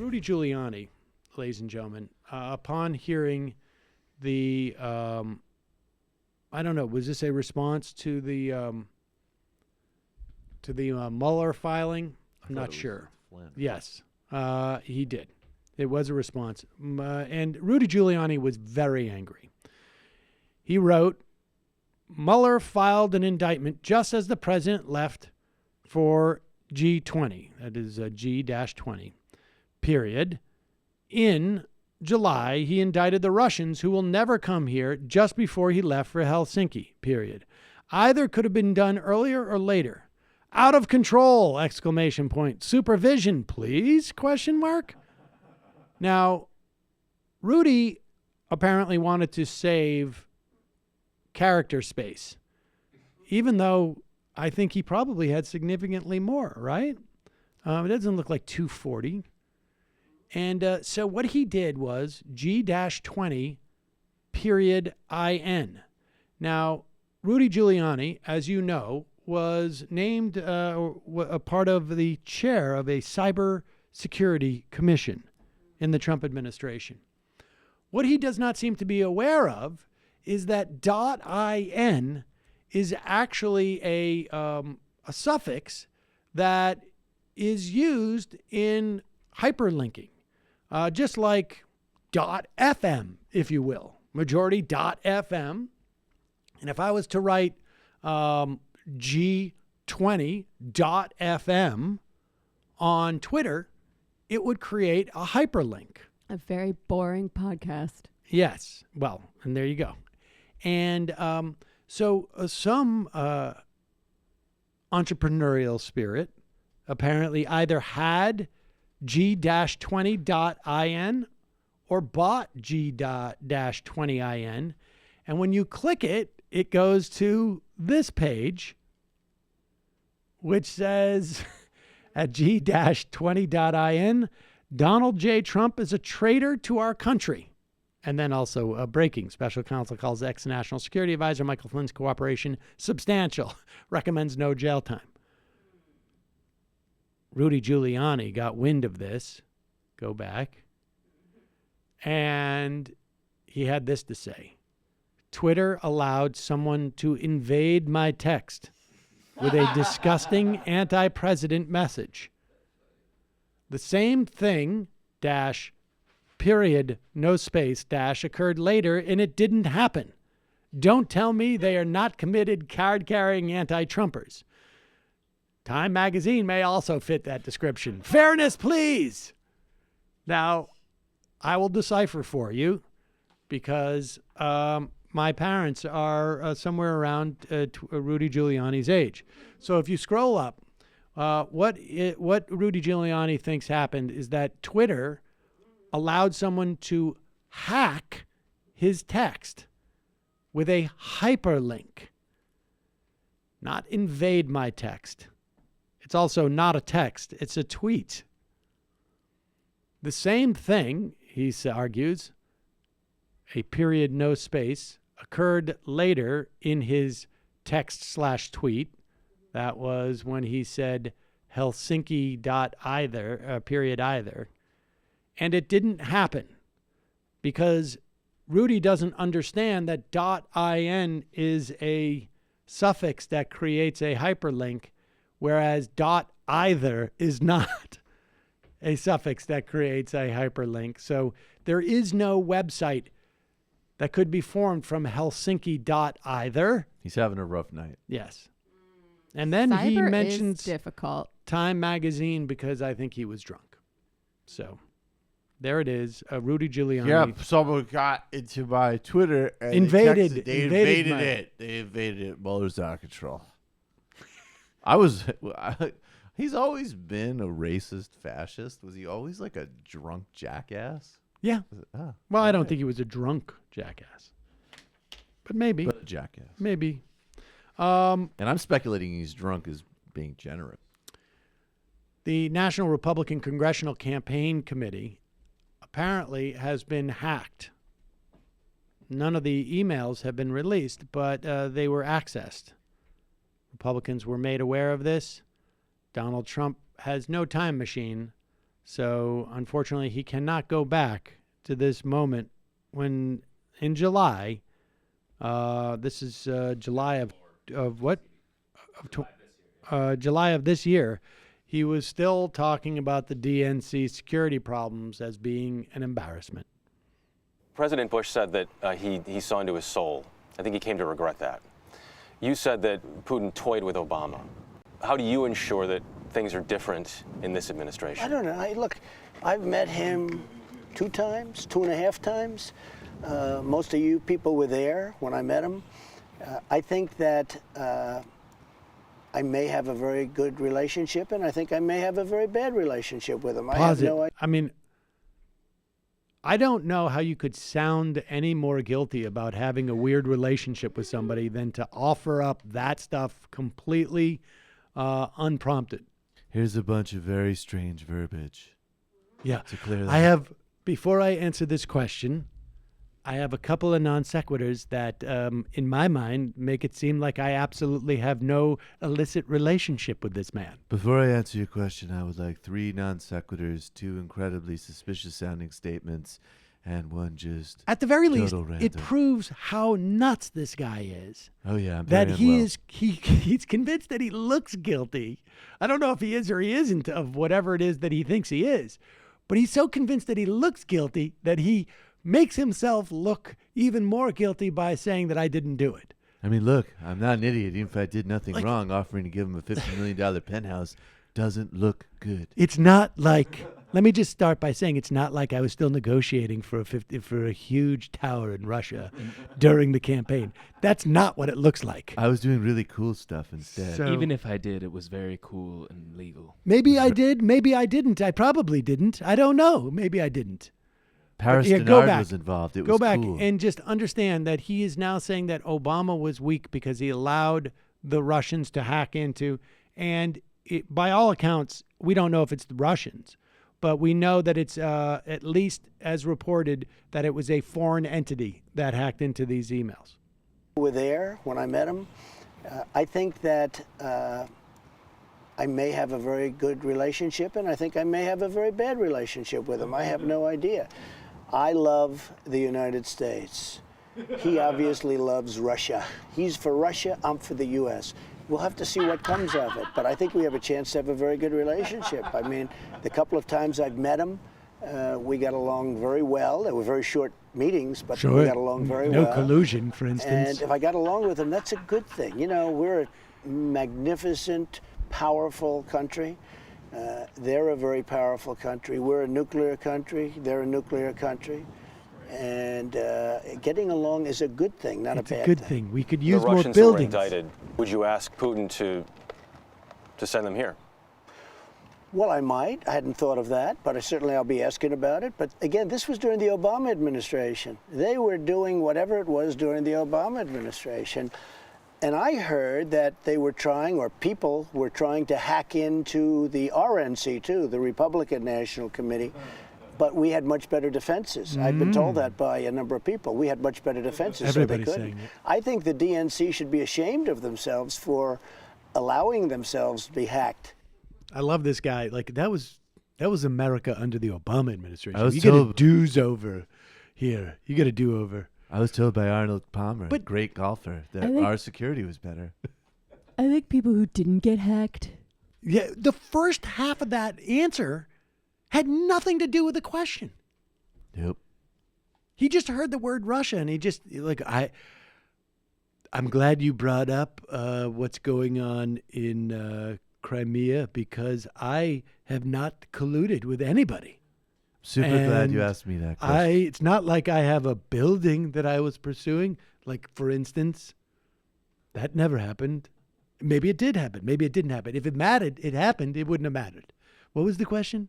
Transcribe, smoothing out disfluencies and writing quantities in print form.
Rudy Giuliani, ladies and gentlemen, upon hearing the, I don't know, was this a response to the Mueller filing? I'm not sure. Yes, he did. It was a response. And Rudy Giuliani was very angry. He wrote, Mueller filed an indictment just as the president left for G20, that is G-20, period. In July, he indicted the Russians who will never come here just before he left for Helsinki, period. Either could have been done earlier or later. Out of control, exclamation point. Supervision, please, question mark. Now, Rudy apparently wanted to save character space, even though I think he probably had significantly more, right? It doesn't look like 240. And so what he did was G-20 period IN. Now, Rudy Giuliani, as you know, was named a part of the chair of a cyber security commission in the Trump administration. What he does not seem to be aware of is that .in is actually a suffix that is used in hyperlinking, just like .fm, if you will, majority .fm. And if I was to write G20.fm on Twitter, it would create a hyperlink. A very boring podcast. Yes. Well, and there you go. And so some entrepreneurial spirit apparently either had G-20.in or bought G-20in. And when you click it, it goes to this page, which says at G-20.in, Donald J. Trump is a traitor to our country. And then also breaking. Special counsel calls ex-National Security Advisor Michael Flynn's cooperation substantial. Recommends no jail time. Rudy Giuliani got wind of this. Go back. And he had this to say. Twitter allowed someone to invade my text with a disgusting anti-president message. The same thing, dash, period, no space, dash, occurred later, and it didn't happen. Don't tell me they are not committed card-carrying anti-Trumpers. Time magazine may also fit that description. Fairness, please. Now, I will decipher for you because my parents are somewhere around Rudy Giuliani's age. So if you scroll up, what Rudy Giuliani thinks happened is that Twitter allowed someone to hack his text with a hyperlink, not invade my text. It's also not a text. It's a tweet. The same thing, he argues, a period, no space, occurred later in his text/tweet. That was when he said Helsinki.either, period either. And it didn't happen because Rudy doesn't understand that .in is a suffix that creates a hyperlink, whereas .either is not a suffix that creates a hyperlink. So there is no website that could be formed from Helsinki.either. He's having a rough night. Yes. And then Cyber he mentions is difficult. Time magazine because I think he was drunk. So there it is. Rudy Giuliani. Yeah, someone got into my Twitter and Invaded they invaded my- it. They invaded it. Mueller's out of control. He's always been a racist fascist. Was he always like a drunk jackass? Yeah. Well, I don't think he was a drunk jackass. But maybe. But a jackass. Maybe. And I'm speculating he's drunk as being generous. The National Republican Congressional Campaign Committee apparently has been hacked. None of the emails have been released, but they were accessed. Republicans were made aware of this. Donald Trump has no time machine, So unfortunately, he cannot go back to this moment when in July, this is July of what? July of this year, he was still talking about the DNC security problems as being an embarrassment. President Bush said that he saw into his soul. I think he came to regret that. You said that Putin toyed with Obama. How do you ensure that things are different in this administration? I don't know. Look, I've met him 2 times, 2.5 times. Most of you people were there when I met him. I think that I may have a very good relationship, and I think I may have a very bad relationship with him. I have no idea. I mean, I don't know how you could sound any more guilty about having a weird relationship with somebody than to offer up that stuff completely unprompted. Here's a bunch of very strange verbiage. Yeah. To clear that. I have, before I answer this question, I have a couple of non sequiturs that, in my mind, make it seem like I absolutely have no illicit relationship with this man. Before I answer your question, I would like 3 non sequiturs, 2 incredibly suspicious sounding statements, and 1 just at the very least, total random. It proves how nuts this guy is. Oh yeah, I'm that very he unwell. is he's convinced that he looks guilty. I don't know if he is or he isn't of whatever it is that he thinks he is, but he's so convinced that he looks guilty that he makes himself look even more guilty by saying that I didn't do it. I mean, look, I'm not an idiot. Even if I did nothing Like- wrong, offering to give him a $50 million penthouse doesn't look good. It's not like, let me just start by saying it's not like I was still negotiating for a huge tower in Russia during the campaign. That's not what it looks like. I was doing really cool stuff instead. So- Even if I did, it was very cool and legal. Maybe I did, maybe I didn't. I probably didn't. I don't know. Maybe I didn't. Paris Yeah, Denard was involved. It Go was back cool. and just understand that he is now saying that Obama was weak because he allowed the Russians to hack into, and by all accounts, we don't know if it's the Russians, but we know that it's at least as reported that it was a foreign entity that hacked into these emails. Were there when I met him. I think that I may have a very good relationship, and I think I may have a very bad relationship with him. I have no idea. I love the United States. He obviously loves Russia. He's for Russia, I'm for the U.S. We'll have to see what comes of it, but I think we have a chance to have a very good relationship. I mean, the couple of times I've met him, we got along very well. They were very short meetings, but we got along very well. No collusion, for instance. And if I got along with him, that's a good thing. You know, we're a magnificent, powerful country. They're a very powerful country. We're a nuclear country. They're a nuclear country. And getting along is a good thing, not It's a bad a good thing. We could use the more Russians who were buildings. indicted, would you ask Putin to send them here? Well, I might. I hadn't thought of that, but I'll be asking about it. But again, this was during the Obama administration. They were doing whatever it was during the Obama administration. And I heard that they were trying, or people were trying to hack into the RNC too, the Republican National Committee. But we had much better defenses. I've been told that by a number of people. We had much better defenses, Everybody's so they couldn't. saying it. I think the DNC should be ashamed of themselves for allowing themselves to be hacked. I love this guy. Like that was America under the Obama administration. I was You get a told- do-over here. You get a do-over. I was told by Arnold Palmer, But- great golfer, that I think- our security was better. I think people who didn't get hacked. Yeah, the first half of that answer had nothing to do with the question. Yep. He just heard the word Russia, and he just I'm glad you brought up what's going on in Crimea because I have not colluded with anybody. Super glad you And asked me that question. It's not like I have a building that I was pursuing. Like, for instance, that never happened. Maybe it did happen. Maybe it didn't happen. If it mattered, it happened. It wouldn't have mattered. What was the question?